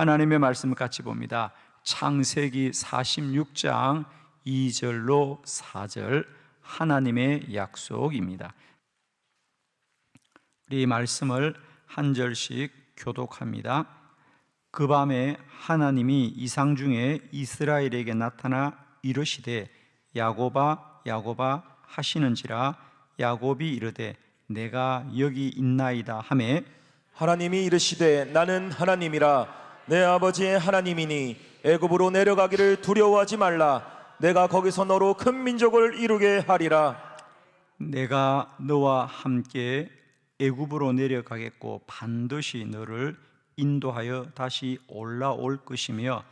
하나님의 말씀을 같이 봅니다. 창세기 46장 2절로 4절, 하나님의 약속입니다. 우리 말씀을 한 절씩 교독합니다. 그 밤에 하나님이 이상 중에 이스라엘에게 나타나 이르시되 야곱아 야곱아 하시는지라. 야곱이 이르되 내가 여기 있나이다 하매, 하나님이 이르시되 나는 하나님이라. 내 아버지의 하나님이니 애굽으로 내려가기를 두려워하지 말라. 내가 거기서 너로 큰 민족을 이루게 하리라. 내가 너와 함께 애굽으로 내려가겠고 반드시 너를 인도하여 다시 올라올 것이며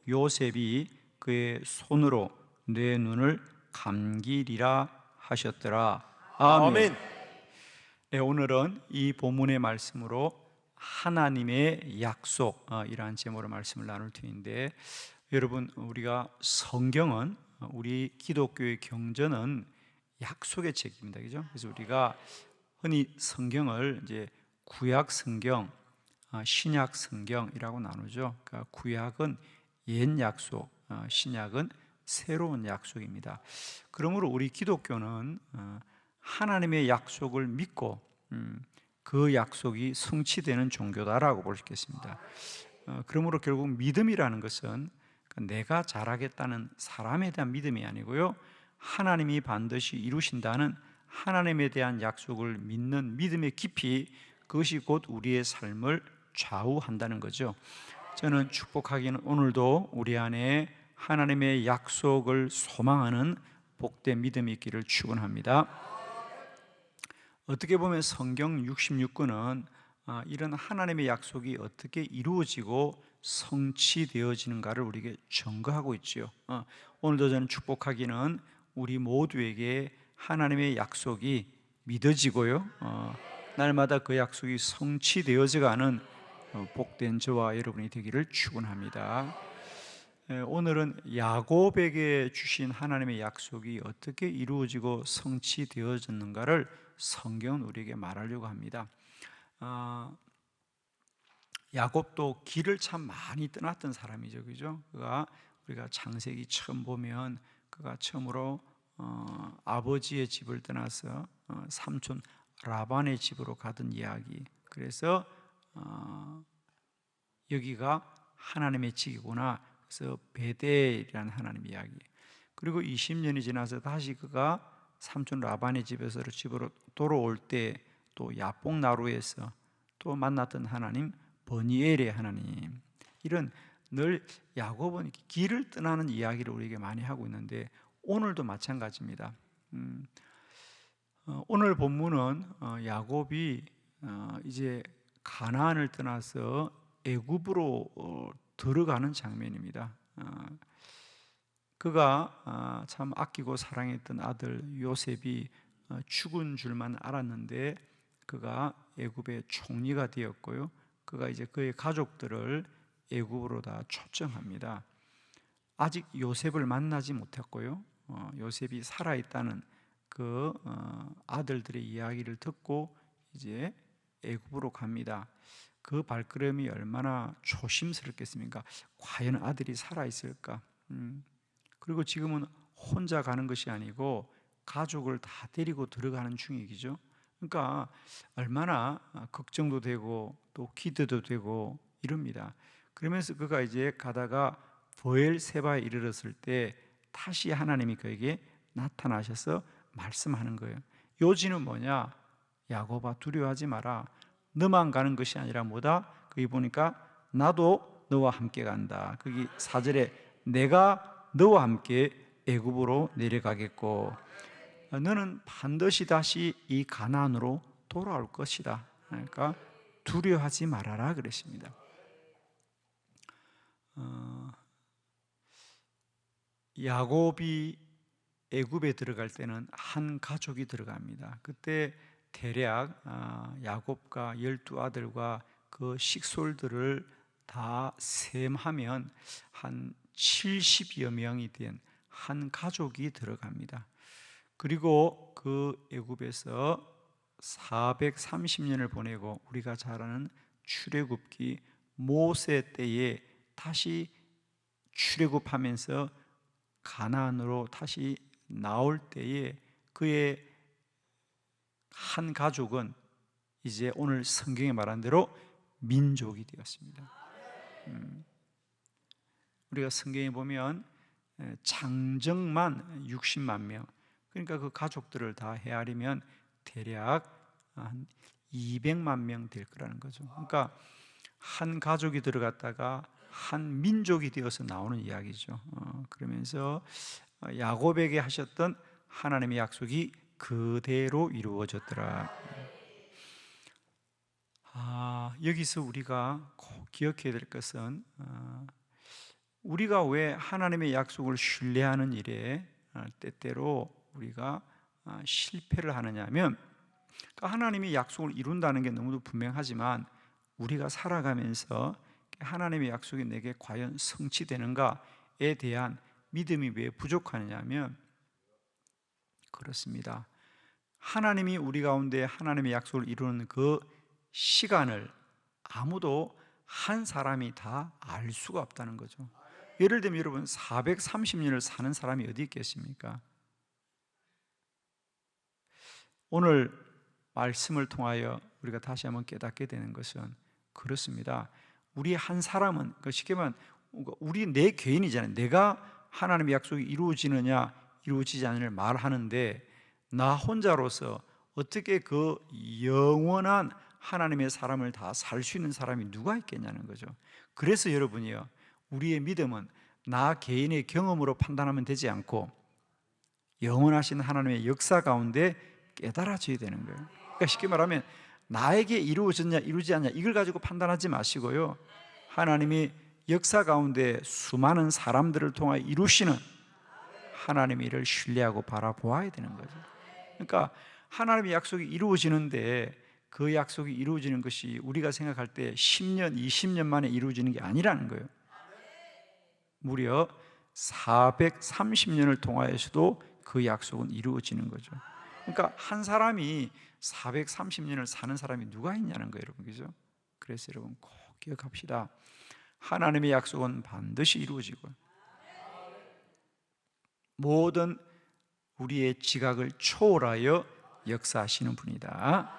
요셉이 그의 손으로 내 눈을 감기리라 하셨더라. 아멘. 네, 오늘은 이 본문의 말씀으로 하나님의 약속, 이러한 제목으로 말씀을 나눌 터인데, 여러분, 우리가 성경은, 우리 기독교의 경전은 약속의 책입니다. 그죠? 그래서 우리가 흔히 성경을 이제 구약 성경, 신약 성경이라고 나누죠. 그러니까 구약은 옛 약속, 신약은 새로운 약속입니다. 그러므로 우리 기독교는 하나님의 약속을 믿고 그 약속이 성취되는 종교다라고 볼 수 있겠습니다. 그러므로 결국 믿음이라는 것은 내가 잘하겠다는 사람에 대한 믿음이 아니고요, 하나님이 반드시 이루신다는 하나님에 대한 약속을 믿는 믿음의 깊이, 그것이 곧 우리의 삶을 좌우한다는 거죠. 저는 축복하기는 오늘도 우리 안에 하나님의 약속을 소망하는 복된 믿음이 있기를 축원합니다. 어떻게 보면 성경 66권은 이런 하나님의 약속이 어떻게 이루어지고 성취되어지는가를 우리에게 증거하고 있지요. 오늘도 저는 축복하기는 우리 모두에게 하나님의 약속이 믿어지고요, 날마다 그 약속이 성취되어져가는 복된 저와 여러분이 되기를 축원합니다. 오늘은 야곱에게 주신 하나님의 약속이 어떻게 이루어지고 성취되어졌는가를 성경은 우리에게 말하려고 합니다. 야곱도 길을 참 많이 떠났던 사람이죠, 그죠? 우리가 창세기 처음 보면 그가 처음으로 아버지의 집을 떠나서 삼촌 라반의 집으로 가던 이야기. 그래서 여기가 하나님의 집이구나. 그래서 베델이라는 하나님 이야기. 그리고 20년이 지나서 다시 그가 삼촌 라반의 집에서 집으로 돌아올 때 또 야복나루에서 또 만났던 하나님 버니엘의 하나님. 이런 늘 야곱은 길을 떠나는 이야기를 우리에게 많이 하고 있는데 오늘도 마찬가지입니다. 오늘 본문은 야곱이 이제 가나안을 떠나서 애굽으로 들어가는 장면입니다. 그가 참 아끼고 사랑했던 아들 요셉이 죽은 줄만 알았는데 그가 애굽의 총리가 되었고요, 그가 이제 그의 가족들을 애굽으로 다 초청합니다. 아직 요셉을 만나지 못했고요, 요셉이 살아있다는 그 아들들의 이야기를 듣고 이제 애굽으로 갑니다. 그 발걸음이 얼마나 조심스럽겠습니까? 과연 아들이 살아있을까? 그리고 지금은 혼자 가는 것이 아니고 가족을 다 데리고 들어가는 중이죠. 그러니까 얼마나 걱정도 되고 또 기대도 되고 이럽니다. 그러면서 그가 이제 가다가 브엘세바에 이르렀을 때 다시 하나님이 그에게 나타나셔서 말씀하는 거예요. 요지는 뭐냐? 야곱아, 두려워하지 마라. 너만 가는 것이 아니라 뭐다? 거기 보니까 나도 너와 함께 간다. 거기 4절에 내가 너와 함께 애굽으로 내려가겠고 너는 반드시 다시 이 가나안으로 돌아올 것이다. 그러니까 두려워하지 말아라 그랬습니다. 야곱이 애굽에 들어갈 때는 한 가족이 들어갑니다. 그때 대략 야곱과 12아들과 그 식솔들을 다 셈하면 한 70여 명이 된 한 가족이 들어갑니다. 그리고 그 애굽에서 430년을 보내고 우리가 잘 아는 출애굽기 모세 때에 다시 출애굽하면서 가나안으로 다시 나올 때에 그의 한 가족은 이제 오늘 성경에 말한 대로 민족이 되었습니다. 우리가 성경에 보면 장정만 60만 명, 그러니까 그 가족들을 다 헤아리면 대략 한 200만 명 될 거라는 거죠. 그러니까 한 가족이 들어갔다가 한 민족이 되어서 나오는 이야기죠. 그러면서 야곱에게 하셨던 하나님의 약속이 그대로 이루어졌더라. 여기서 우리가 꼭 기억해야 될 것은 우리가 왜 하나님의 약속을 신뢰하는 일에 때때로 우리가 실패를 하느냐면, 하나님이 약속을 이룬다는 게 너무도 분명하지만 우리가 살아가면서 하나님의 약속이 내게 과연 성취되는가에 대한 믿음이 왜 부족하느냐면, 그렇습니다. 하나님이 우리 가운데 하나님의 약속을 이루는 그 시간을 아무도 한 사람이 다 알 수가 없다는 거죠. 예를 들면 여러분 430년을 사는 사람이 어디 있겠습니까? 오늘 말씀을 통하여 우리가 다시 한번 깨닫게 되는 것은 그렇습니다. 우리 한 사람은 쉽게 말하면 우리 내 개인이잖아요. 내가 하나님의 약속이 이루어지느냐 이루어지지 않느냐를 말하는데, 나 혼자로서 어떻게 그 영원한 하나님의 사람을 다 살 수 있는 사람이 누가 있겠냐는 거죠. 그래서 여러분이요, 우리의 믿음은 나 개인의 경험으로 판단하면 되지 않고 영원하신 하나님의 역사 가운데 깨달아져야 되는 거예요. 그러니까 쉽게 말하면 나에게 이루어졌냐 이루어지지 않냐 이걸 가지고 판단하지 마시고요, 하나님이 역사 가운데 수많은 사람들을 통하여 이루시는 하나님의 일을 신뢰하고 바라보아야 되는 거죠. 그러니까 하나님의 약속이 이루어지는데 그 약속이 이루어지는 것이 우리가 생각할 때 10년, 20년 만에 이루어지는 게 아니라는 거예요. 무려 430년을 통하여서도 그 약속은 이루어지는 거죠. 그러니까 한 사람이 430년을 사는 사람이 누가 있냐는 거예요, 여러분. 그죠? 그래서 여러분 꼭 기억합시다. 하나님의 약속은 반드시 이루어지고 모든 우리의 지각을 초월하여 역사하시는 분이다.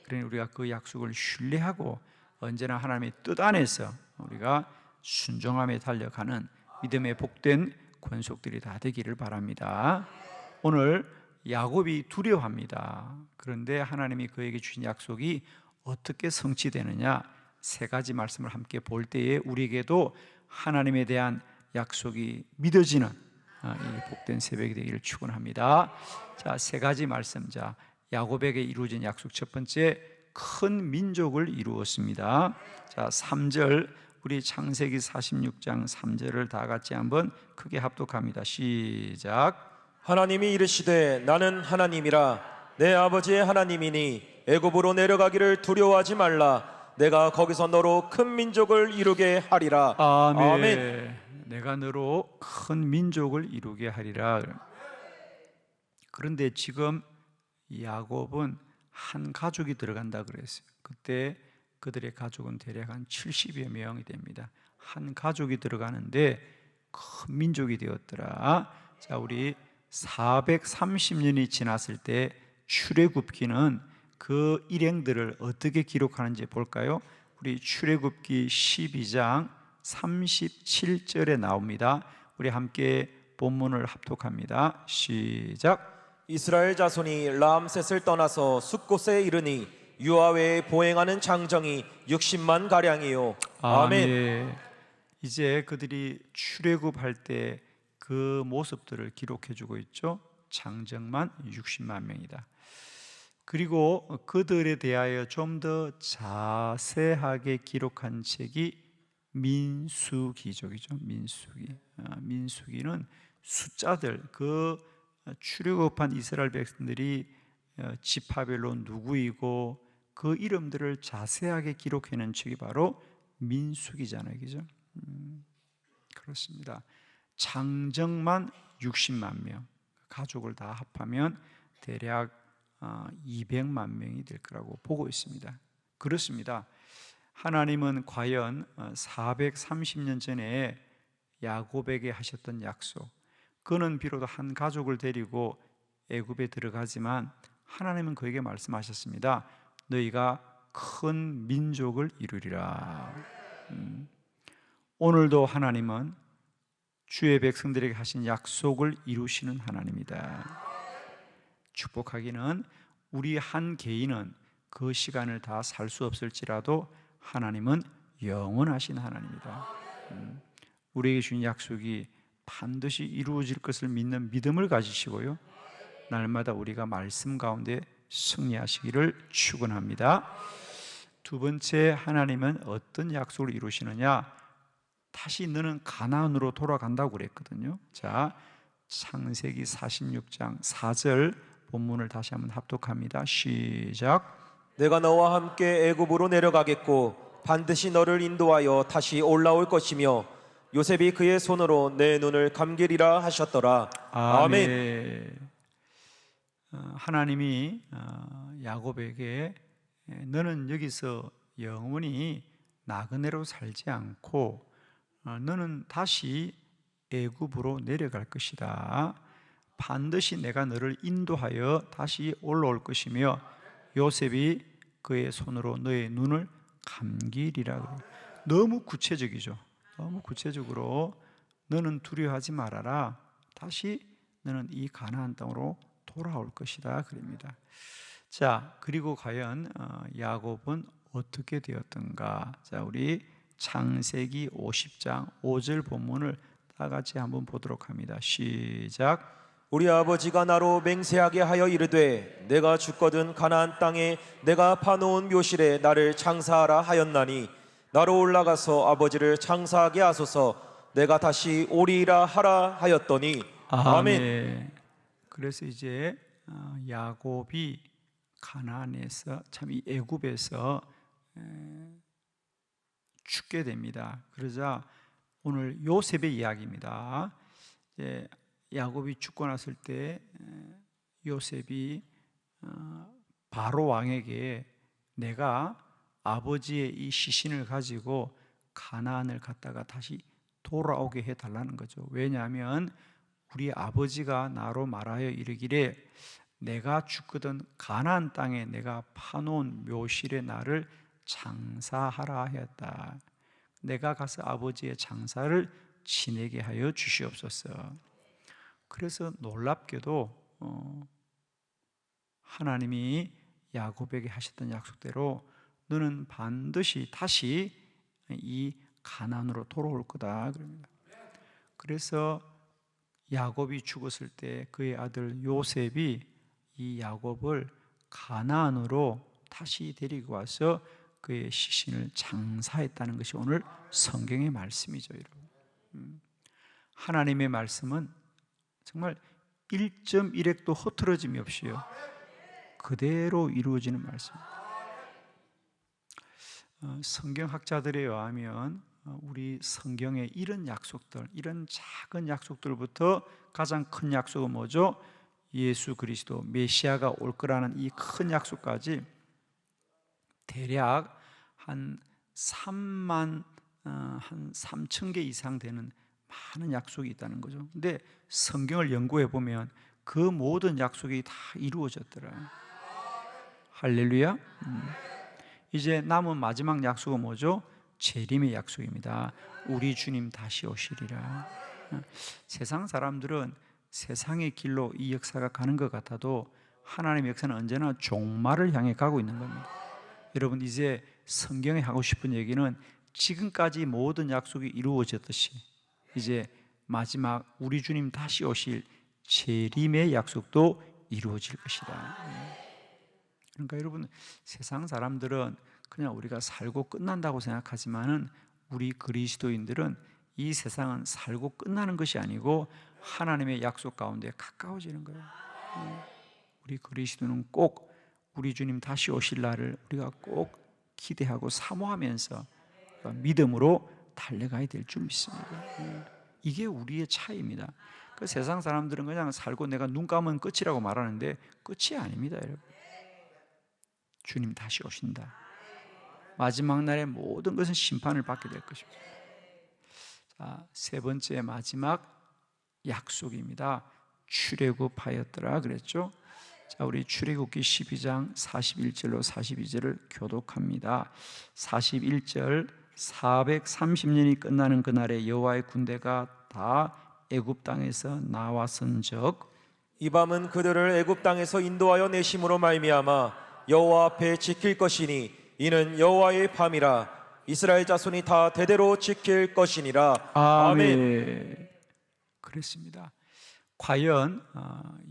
그러니 우리가 그 약속을 신뢰하고 언제나 하나님의 뜻 안에서 우리가 순종함에 달려가는 믿음의 복된 권속들이 다 되기를 바랍니다. 오늘 야곱이 두려워합니다. 그런데 하나님이 그에게 주신 약속이 어떻게 성취되느냐, 세 가지 말씀을 함께 볼 때에 우리에게도 하나님에 대한 약속이 믿어지는 이 복된 새벽이 되기를 축원합니다. 자, 세 가지 말씀. 자, 야곱에게 이루어진 약속 첫 번째, 큰 민족을 이루었습니다. 자, 3절, 우리 창세기 46장 3절을 다 같이 한번 크게 합독합니다. 시작. 하나님이 이르시되 나는 하나님이라 내 아버지의 하나님이니 애굽으로 내려가기를 두려워하지 말라. 내가 거기서 너로 큰 민족을 이루게 하리라. 아멘. 내가 너로 큰 민족을 이루게 하리라. 그런데 지금 야곱은 한 가족이 들어간다 그랬어요. 그때 그들의 가족은 대략 한 70여 명이 됩니다. 한 가족이 들어가는데 큰 민족이 되었더라. 자, 우리 430년이 지났을 때 출애굽기는 그 일행들을 어떻게 기록하는지 볼까요? 우리 출애굽기 12장 37절에 나옵니다. 우리 함께 본문을 합독합니다. 시작. 이스라엘 자손이 람셋을 떠나서 숫곳에 이르니 유아외에 보행하는 장정이 60만 가량이요. 아멘. 이제 그들이 출애굽할 때 그 모습들을 기록해주고 있죠. 장정만 60만 명이다. 그리고 그들에 대하여 좀 더 자세하게 기록한 책이 민수기족이죠. 민수기는 숫자들, 그 출애굽한 이스라엘 백성들이 지파별로 누구이고 그 이름들을 자세하게 기록해낸 책이 바로 민수기잖아요, 그죠? 그렇습니다. 장정만 60만 명, 가족을 다 합하면 대략 200만 명이 될 거라고 보고 있습니다. 그렇습니다. 하나님은 과연 430년 전에 야곱에게 하셨던 약속, 그는 비로소 한 가족을 데리고 애굽에 들어가지만 하나님은 그에게 말씀하셨습니다. 너희가 큰 민족을 이루리라. 오늘도 하나님은 주의 백성들에게 하신 약속을 이루시는 하나님이다. 축복하기는 우리 한 개인은 그 시간을 다 살 수 없을지라도 하나님은 영원하신 하나님이다. 우리에게 주신 약속이 반드시 이루어질 것을 믿는 믿음을 가지시고요, 날마다 우리가 말씀 가운데 승리하시기를 축원합니다. 두 번째, 하나님은 어떤 약속을 이루시느냐? 다시 너는 가나안으로 돌아간다고 그랬거든요. 자, 창세기 46장 4절 본문을 다시 한번 합독합니다. 시작. 내가 너와 함께 애굽으로 내려가겠고 반드시 너를 인도하여 다시 올라올 것이며 요셉이 그의 손으로 내 눈을 감기리라 하셨더라. 아멘. 하나님이 야곱에게 너는 여기서 영원히 나그네로 살지 않고 너는 다시 애굽으로 내려갈 것이다. 반드시 내가 너를 인도하여 다시 올라올 것이며 요셉이 그의 손으로 너의 눈을 감기리라. 너무 구체적이죠. 너무 구체적으로 너는 두려워하지 말아라. 다시 너는 이 가나안 땅으로 돌아올 것이다 그럽니다. 자, 그리고 과연 야곱은 어떻게 되었던가? 자, 우리 창세기 50장 5절 본문을 다 같이 한번 보도록 합니다. 시작. 우리 아버지가 나로 맹세하게 하여 이르되 내가 죽거든 가나안 땅에 내가 파놓은 묘실에 나를 장사하라 하였나니 나로 올라가서 아버지를 장사하게 하소서. 내가 다시 오리라 하라 하였더니 아멘. 그래서 이제 야곱이 가나안에서, 참 이 애굽에서 죽게 됩니다. 그러자 오늘 요셉의 이야기입니다. 이제 야곱이 죽고 났을 때 요셉이 바로 왕에게 내가 아버지의 이 시신을 가지고 가나안을 갔다가 다시 돌아오게 해달라는 거죠. 왜냐하면 우리 아버지가 나로 말하여 이르기를 내가 죽거든 가나안 땅에 내가 파놓은 묘실에 나를 장사하라 하였다. 내가 가서 아버지의 장사를 지내게 하여 주시옵소서. 그래서 놀랍게도 하나님이 야곱에게 하셨던 약속대로 너는 반드시 다시 이 가나안으로 돌아올 거다 그럽니다. 그래서 야곱이 죽었을 때 그의 아들 요셉이 이 야곱을 가나안으로 다시 데리고 와서 그의 시신을 장사했다는 것이 오늘 성경의 말씀이죠, 여러분. 하나님의 말씀은 정말 1.1획도 흐트러짐이 없이요 그대로 이루어지는 말씀입니다. 성경학자들에 의하면 우리 성경의 이런 약속들, 이런 작은 약속들부터 가장 큰 약속은 뭐죠? 예수 그리스도 메시아가 올 거라는 이 큰 약속까지 대략 한 3천 개 이상 되는 많은 약속이 있다는 거죠. 근데 성경을 연구해 보면 그 모든 약속이 다 이루어졌더라고요. 할렐루야. 이제 남은 마지막 약속은 뭐죠? 재림의 약속입니다. 우리 주님 다시 오시리라. 세상 사람들은 세상의 길로 이 역사가 가는 것 같아도 하나님의 역사는 언제나 종말을 향해 가고 있는 겁니다. 여러분, 이제 성경에 하고 싶은 얘기는 지금까지 모든 약속이 이루어졌듯이 이제 마지막 우리 주님 다시 오실 재림의 약속도 이루어질 것이다. 그러니까 여러분, 세상 사람들은 그냥 우리가 살고 끝난다고 생각하지만은 우리 그리스도인들은 이 세상은 살고 끝나는 것이 아니고 하나님의 약속 가운데 가까워지는 거예요. 우리 그리스도는 꼭 우리 주님 다시 오실 날을 우리가 꼭 기대하고 사모하면서 믿음으로 달려가야 될 줄 믿습니다. 이게 우리의 차이입니다. 그 세상 사람들은 그냥 살고 내가 눈 감으면 끝이라고 말하는데 끝이 아닙니다, 여러분. 주님 다시 오신다. 마지막 날에 모든 것은 심판을 받게 될 것입니다. 자, 세 번째 마지막 약속입니다. 출애굽하였더라 그랬죠. 자, 우리 출애굽기 12장 41절로 42절을 교독합니다. 41절, 430년이 끝나는 그날에 여호와의 군대가 다 애굽 땅에서 나와선즉 이 밤은 그들을 애굽 땅에서 인도하여 내심으로 말미암아 여호와 앞에 지킬 것이니 이는 여호와의 밤이라. 이스라엘 자손이 다 대대로 지킬 것이니라. 아멘. 그랬습니다. 과연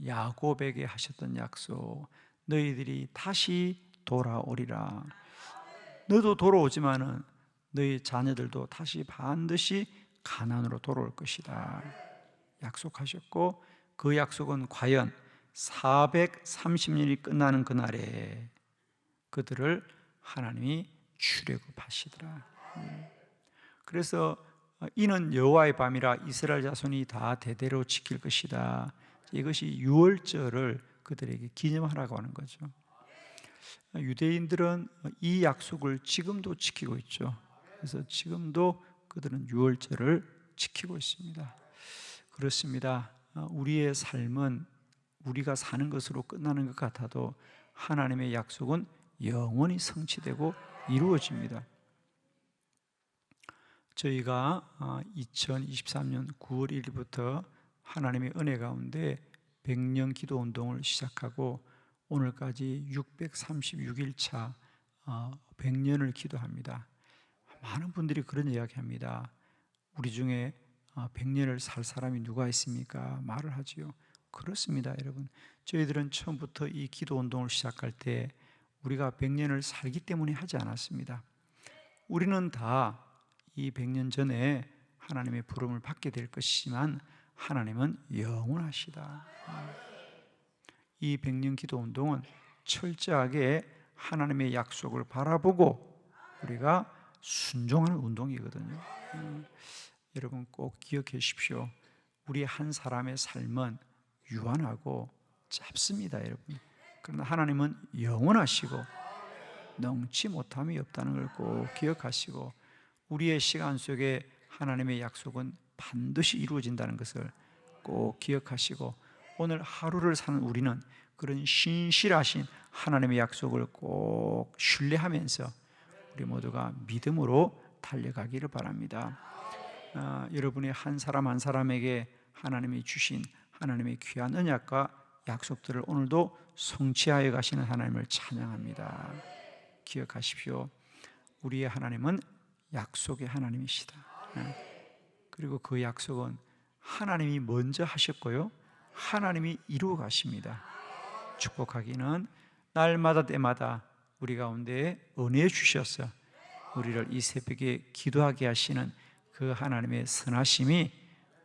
야곱에게 하셨던 약속, 너희들이 다시 돌아오리라. 너도 돌아오지만은 너희 자녀들도 다시 반드시 가나안으로 돌아올 것이다 약속하셨고, 그 약속은 과연 430년이 끝나는 그날에 그들을 하나님이 출애굽하시더라. 그래서 이는 여호와의 밤이라 이스라엘 자손이 다 대대로 지킬 것이다. 이것이 유월절을 그들에게 기념하라고 하는 거죠. 유대인들은 이 약속을 지금도 지키고 있죠. 그래서 지금도 그들은 유월절을 지키고 있습니다. 그렇습니다. 우리의 삶은 우리가 사는 것으로 끝나는 것 같아도 하나님의 약속은 영원히 성취되고 이루어집니다. 저희가 2023년 9월 1일부터 하나님의 은혜 가운데 100년 기도 운동을 시작하고 오늘까지 636일차 100년을 기도합니다. 많은 분들이 그런 이야기합니다. 우리 중에 100년을 살 사람이 누가 있습니까? 말을 하지요. 그렇습니다, 여러분. 저희들은 처음부터 이 기도 운동을 시작할 때 우리가 100년을 살기 때문에 하지 않았습니다. 우리는 다 이 100년 전에 하나님의 부름을 받게 될 것이지만 하나님은 영원하시다. 이 100년 기도 운동은 철저하게 하나님의 약속을 바라보고 우리가 순종하는 운동이거든요. 여러분 꼭 기억해 주십시오. 우리 한 사람의 삶은 유한하고 짧습니다, 여러분. 그러나 하나님은 영원하시고 능치 못함이 없다는 걸 꼭 기억하시고, 우리의 시간 속에 하나님의 약속은 반드시 이루어진다는 것을 꼭 기억하시고, 오늘 하루를 사는 우리는 그런 신실하신 하나님의 약속을 꼭 신뢰하면서 우리 모두가 믿음으로 달려가기를 바랍니다. 여러분의 한 사람 한 사람에게 하나님이 주신 하나님의 귀한 언약과 약속들을 오늘도 성취하여 가시는 하나님을 찬양합니다. 기억하십시오. 우리의 하나님은 약속의 하나님이시다. 그리고 그 약속은 하나님이 먼저 하셨고요, 하나님이 이루어 가십니다. 축복하기는 날마다 때마다 우리 가운데 은혜 주셔서 우리를 이 새벽에 기도하게 하시는 그 하나님의 선하심이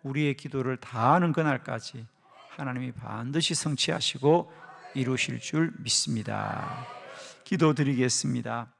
우리의 기도를 다하는 그날까지 하나님이 반드시 성취하시고 이루실 줄 믿습니다. 기도드리겠습니다.